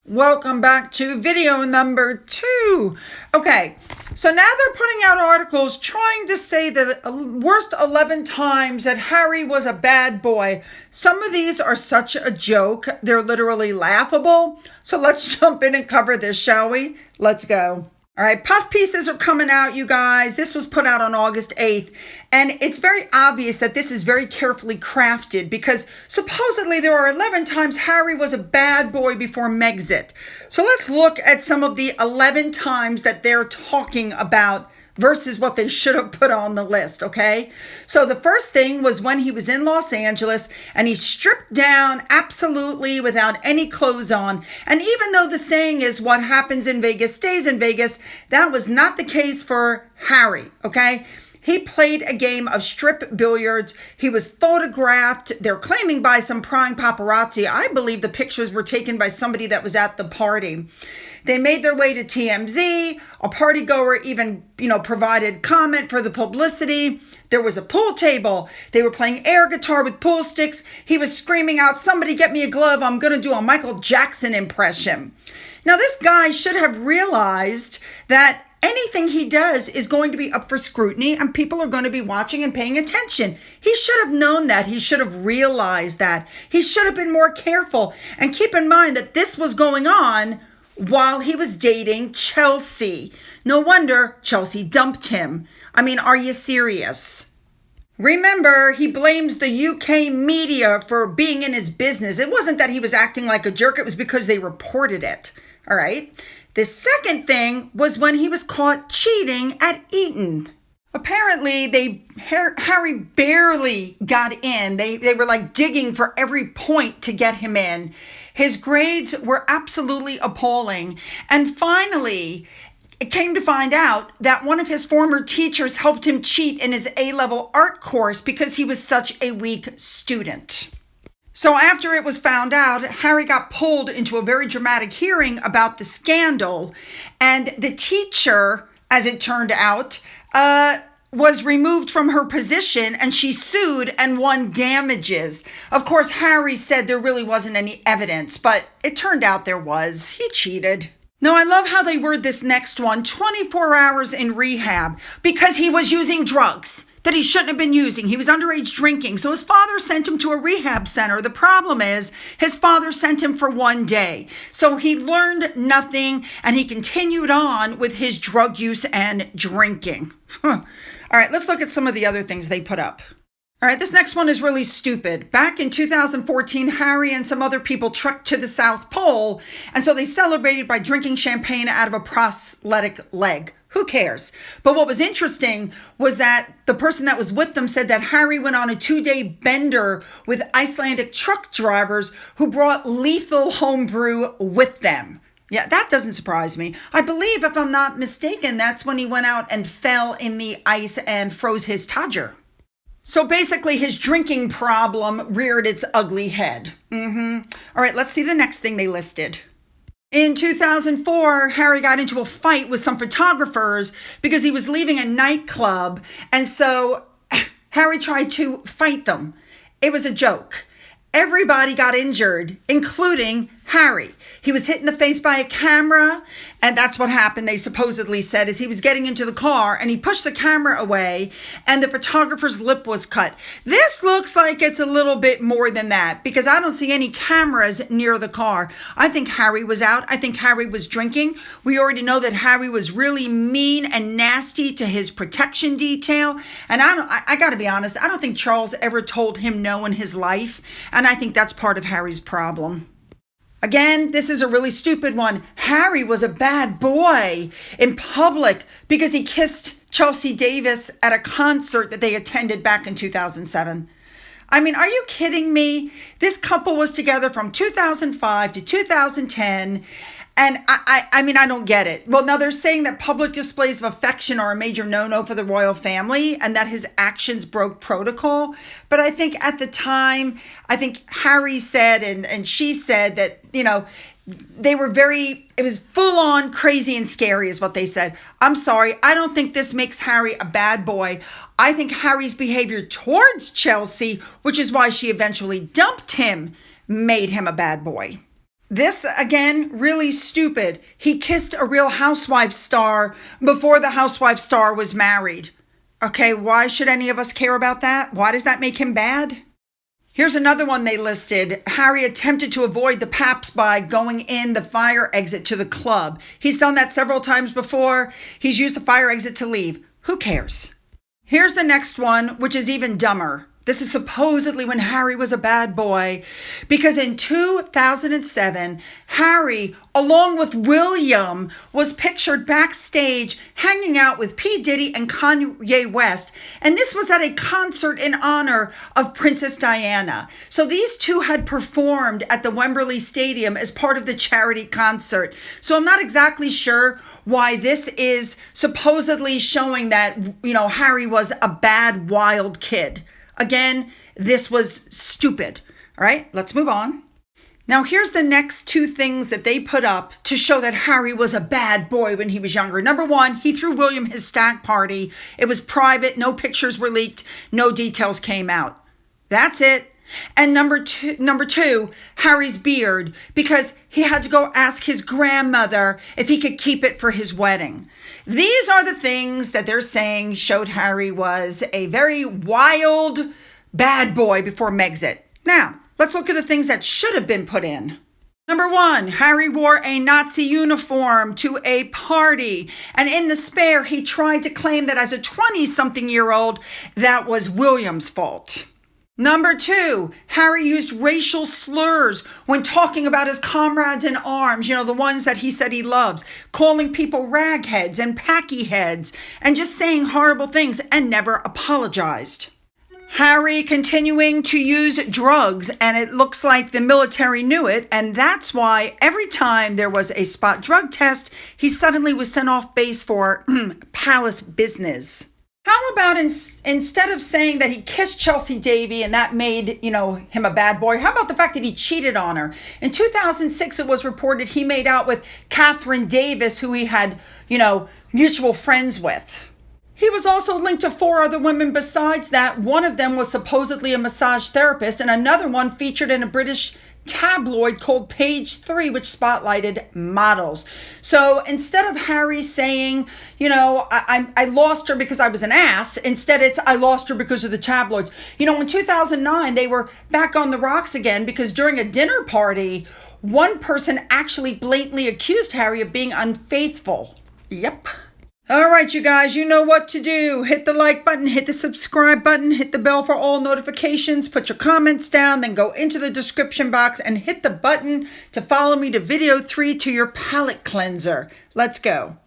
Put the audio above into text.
Welcome back to video number 2. Okay, so now they're putting out articles trying to say the worst 11 times that Harry was a bad boy. Some of these are such a joke, they're literally laughable. So let's jump in and cover this, shall we? Let's go. All right, puff pieces are coming out, you guys. This was put out on August 8th, and it's very obvious that this is very carefully crafted because supposedly there are 11 times Harry was a bad boy before Megxit. So let's look at some of the 11 times that they're talking about versus what they should have put on the list, okay? So the first thing was when he was in Los Angeles and he stripped down absolutely without any clothes on. And even though the saying is what happens in Vegas stays in Vegas, that was not the case for Harry, okay? He played a game of strip billiards. He was photographed, they're claiming, by some prying paparazzi. I believe the pictures were taken by somebody that was at the party. They made their way to TMZ. A party goer even, provided comment for the publicity. There was a pool table. They were playing air guitar with pool sticks. He was screaming out, "Somebody get me a glove. I'm going to do a Michael Jackson impression." Now, this guy should have realized that anything he does is going to be up for scrutiny and people are going to be watching and paying attention. He should have known that. He should have realized that. He should have been more careful. And keep in mind that this was going on while he was dating Chelsea. No wonder Chelsea dumped him. I mean, are you serious? Remember, he blames the UK media for being in his business. It wasn't that he was acting like a jerk. It was because they reported it. All right. The second thing was when he was caught cheating at Eton. Apparently, Harry barely got in. They were like digging for every point to get him in. His grades were absolutely appalling. And finally, it came to find out that one of his former teachers helped him cheat in his A-level art course because he was such a weak student. So after it was found out, Harry got pulled into a very dramatic hearing about the scandal. And the teacher, as it turned out, was removed from her position and she sued and won damages. Of course, Harry said there really wasn't any evidence, but it turned out there was. He cheated. Now, I love how they word this next one, 24 hours in rehab, because he was using drugs that he shouldn't have been using. He was underage drinking. So his father sent him to a rehab center. The problem is his father sent him for 1 day. So he learned nothing and he continued on with his drug use and drinking. All right, let's look at some of the other things they put up. All right, this next one is really stupid. Back in 2014, Harry and some other people trekked to the South Pole, and so they celebrated by drinking champagne out of a prosthetic leg. Who cares? But what was interesting was that the person that was with them said that Harry went on a 2-day bender with Icelandic truck drivers who brought lethal homebrew with them. Yeah, that doesn't surprise me. I believe, if I'm not mistaken, that's when he went out and fell in the ice and froze his Todger. So basically, his drinking problem reared its ugly head. All right, let's see the next thing they listed. In 2004, Harry got into a fight with some photographers because he was leaving a nightclub. And so Harry tried to fight them. It was a joke. Everybody got injured, including Harry. He was hit in the face by a camera, and that's what happened, they supposedly said, is he was getting into the car, and he pushed the camera away, and the photographer's lip was cut. This looks like it's a little bit more than that, because I don't see any cameras near the car. I think Harry was out. I think Harry was drinking. We already know that Harry was really mean and nasty to his protection detail, and I got to be honest, I don't think Charles ever told him no in his life, and I think that's part of Harry's problem. Again, this is a really stupid one. Harry was a bad boy in public because he kissed Chelsea Davis at a concert that they attended back in 2007. I mean, are you kidding me? This couple was together from 2005 to 2010. And I mean, I don't get it. Well, now they're saying that public displays of affection are a major no-no for the royal family and that his actions broke protocol. But I think at the time, I think Harry said and she said that, they were it was full on crazy and scary is what they said. I'm sorry. I don't think this makes Harry a bad boy. I think Harry's behavior towards Chelsea, which is why she eventually dumped him, made him a bad boy. This, again, really stupid. He kissed a Real Housewives star before the Housewives star was married. Okay, why should any of us care about that? Why does that make him bad? Here's another one they listed. Harry attempted to avoid the Paps by going in the fire exit to the club. He's done that several times before. He's used the fire exit to leave. Who cares? Here's the next one, which is even dumber. This is supposedly when Harry was a bad boy, because in 2007, Harry, along with William, was pictured backstage hanging out with P. Diddy and Kanye West. And this was at a concert in honor of Princess Diana. So these two had performed at the Wembley Stadium as part of the charity concert. So I'm not exactly sure why this is supposedly showing that, Harry was a bad, wild kid. Again, this was stupid. All right, let's move on. Now, here's the next two things that they put up to show that Harry was a bad boy when he was younger. Number one, he threw William his stag party. It was private. No pictures were leaked. No details came out. That's it. And number two, Harry's beard, because he had to go ask his grandmother if he could keep it for his wedding. These are the things that they're saying showed Harry was a very wild, bad boy before Megxit. Now, let's look at the things that should have been put in. Number one, Harry wore a Nazi uniform to a party. And in the spare, he tried to claim that as a 20-something-year-old, that was William's fault. Number two, Harry used racial slurs when talking about his comrades in arms, the ones that he said he loves, calling people ragheads and packy heads, and just saying horrible things and never apologized. Harry continuing to use drugs, and it looks like the military knew it, and that's why every time there was a spot drug test, he suddenly was sent off base for palace business. How about instead of saying that he kissed Chelsea Davy and that made, him a bad boy, how about the fact that he cheated on her? In 2006, it was reported he made out with Catherine Davis, who he had, mutual friends with. He was also linked to 4 other women besides that. One of them was supposedly a massage therapist, and another one featured in a British tabloid called Page 3, which spotlighted models. So instead of Harry saying, I lost her because I was an ass, instead it's I lost her because of the tabloids. In 2009, they were back on the rocks again because during a dinner party, one person actually blatantly accused Harry of being unfaithful. Yep. All right, you guys, you know what to do. Hit the like button, hit the subscribe button, hit the bell for all notifications, put your comments down, then go into the description box and hit the button to follow me to video 3 to your palate cleanser. Let's go.